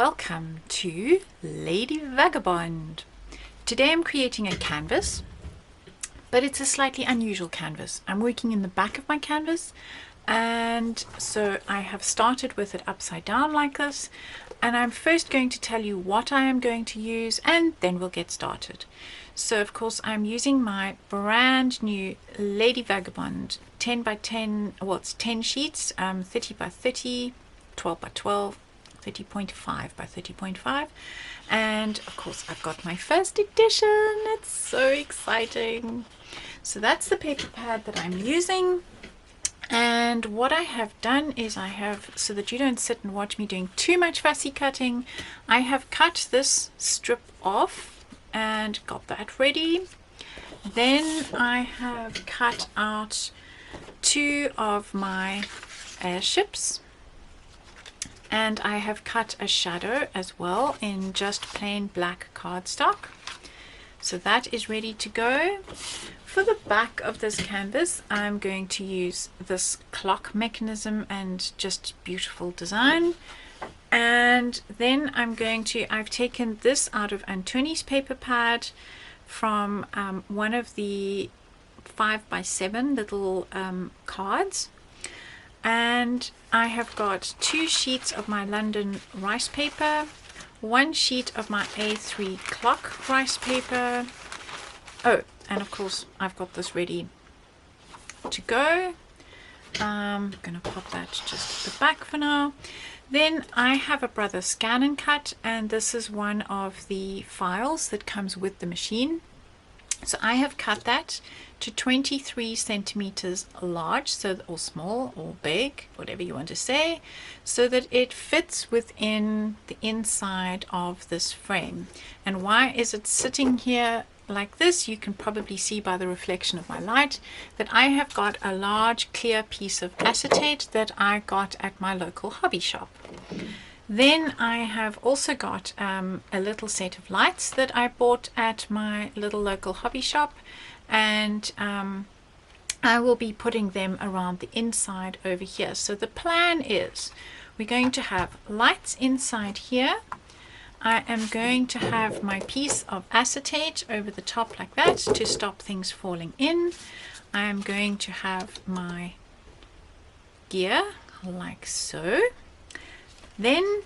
welcome to Lady Vagabond. Today I'm creating a canvas, but it's a slightly unusual canvas. I'm working in the back of my canvas, and so I have started with it upside down like this, and I'm first going to tell you what I am going to use and then we'll get started. So of course I'm using my brand new Lady Vagabond 10 by 10, well it's 10 sheets, 30 by 30, 12 by 12, 30.5 by 30.5, and of course I've got my first edition. It's so exciting. So that's the paper pad that I'm using, and what I have done is I have, so that you don't sit and watch me doing too much fussy cutting, I have cut this strip off and got that ready. Then I have cut out two of my airships, and I have cut a shadow as well in just plain black cardstock. So that is ready to go. For the back of this canvas, I'm going to use this clock mechanism and just beautiful design. And then I've taken this out of Antoni's paper pad from one of the 5 by 7 little cards. And I have got 2 sheets of my London rice paper, 1 sheet of my A3 clock rice paper. Oh, and of course I've got this ready to go. I'm going to pop that just at the back for now. Then I have a Brother Scan and Cut, and this is one of the files that comes with the machine. So I have cut that to 23 centimeters large, so or small or big, whatever you want to say, so that it fits within the inside of this frame. And why is it sitting here like this? You can probably see by the reflection of my light that I have got a large clear piece of acetate that I got at my local hobby shop. Then I have also got a little set of lights that I bought at my little local hobby shop, and I will be putting them around the inside over here. So the plan is we're going to have lights inside here. I am going to have my piece of acetate over the top like that to stop things falling in. I am going to have my gear like so. Then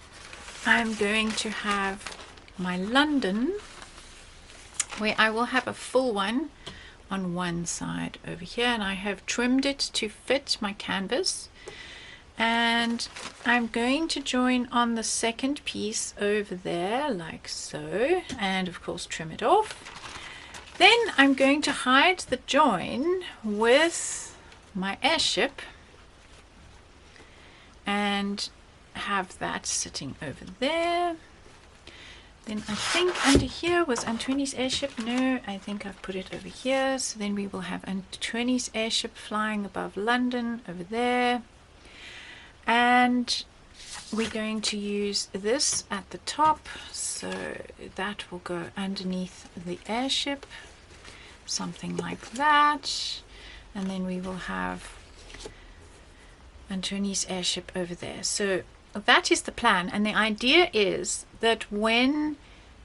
I'm going to have my London, where I will have a full one on one side over here, and I have trimmed it to fit my canvas. And I'm going to join on the second piece over there like so, and of course trim it off. Then I'm going to hide the join with my airship and have that sitting over there. Then I think under here was Antoni's airship. No, I think I've put it over here. So then we will have Antoni's airship flying above London over there. And we're going to use this at the top, so that will go underneath the airship, something like that. And then we will have Antoni's airship over there. So that is the plan, and the idea is that when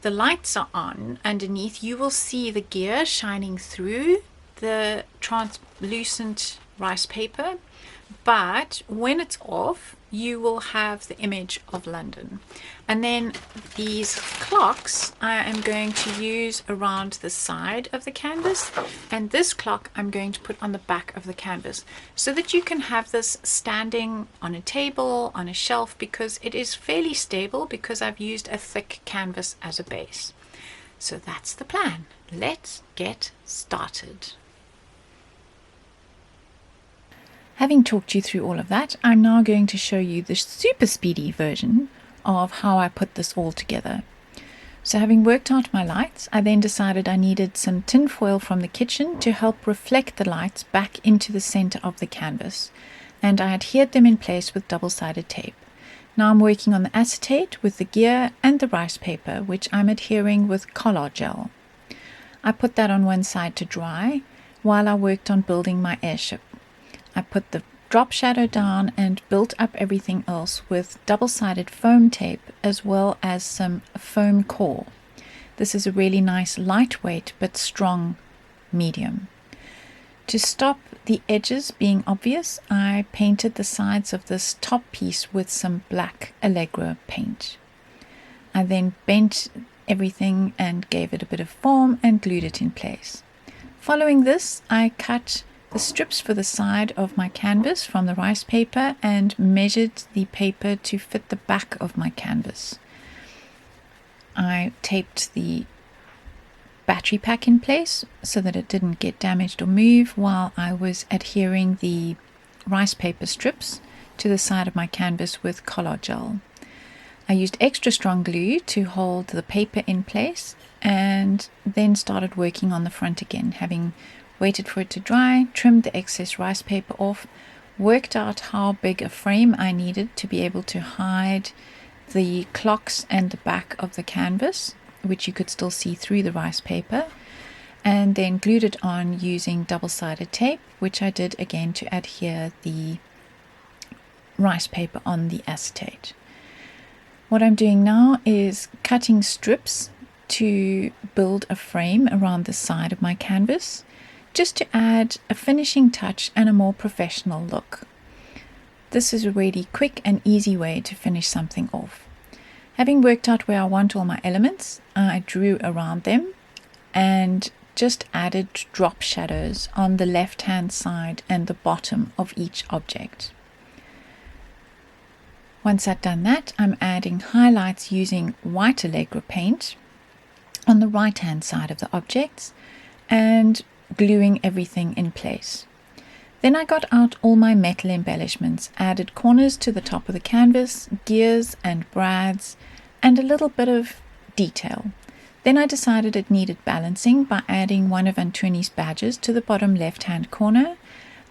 the lights are on underneath, you will see the gear shining through the translucent rice paper, but when it's off you will have the image of London. And then these clocks I am going to use around the side of the canvas, and this clock I'm going to put on the back of the canvas so that you can have this standing on a table, on a shelf, because it is fairly stable because I've used a thick canvas as a base. So that's the plan. Let's get started. Having talked you through all of that, I'm now going to show you the super speedy version of how I put this all together. So having worked out my lights, I then decided I needed some tin foil from the kitchen to help reflect the lights back into the center of the canvas, and I adhered them in place with double-sided tape. Now I'm working on the acetate with the gear and the rice paper, which I'm adhering with Collard gel. I put that on one side to dry while I worked on building my airship. I put the drop shadow down and built up everything else with double-sided foam tape as well as some foam core. This is a really nice lightweight but strong medium. To stop the edges being obvious, I painted the sides of this top piece with some black Allegro paint. I then bent everything and gave it a bit of form and glued it in place. Following this, I cut the strips for the side of my canvas from the rice paper and measured the paper to fit the back of my canvas. I taped the battery pack in place so that it didn't get damaged or move while I was adhering the rice paper strips to the side of my canvas with collard gel. I used extra strong glue to hold the paper in place and then started working on the front again, having waited for it to dry, trimmed the excess rice paper off, worked out how big a frame I needed to be able to hide the clocks and the back of the canvas, which you could still see through the rice paper, and then glued it on using double-sided tape, which I did again to adhere the rice paper on the acetate. What I'm doing now is cutting strips to build a frame around the side of my canvas, just to add a finishing touch and a more professional look. This is a really quick and easy way to finish something off. Having worked out where I want all my elements, I drew around them and just added drop shadows on the left hand side and the bottom of each object. Once I've done that, I'm adding highlights using white Allegro paint on the right hand side of the objects and gluing everything in place. Then I got out all my metal embellishments, added corners to the top of the canvas, gears and brads, and a little bit of detail. Then I decided it needed balancing by adding one of Antoni's badges to the bottom left-hand corner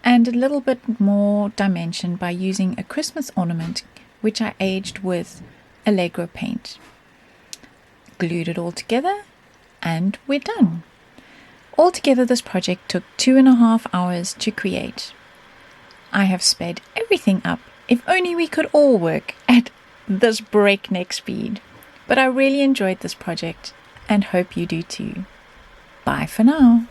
and a little bit more dimension by using a Christmas ornament which I aged with Allegro paint. Glued it all together and we're done. Altogether, this project took 2.5 hours to create. I have sped everything up. If only we could all work at this breakneck speed. But I really enjoyed this project and hope you do too. Bye for now.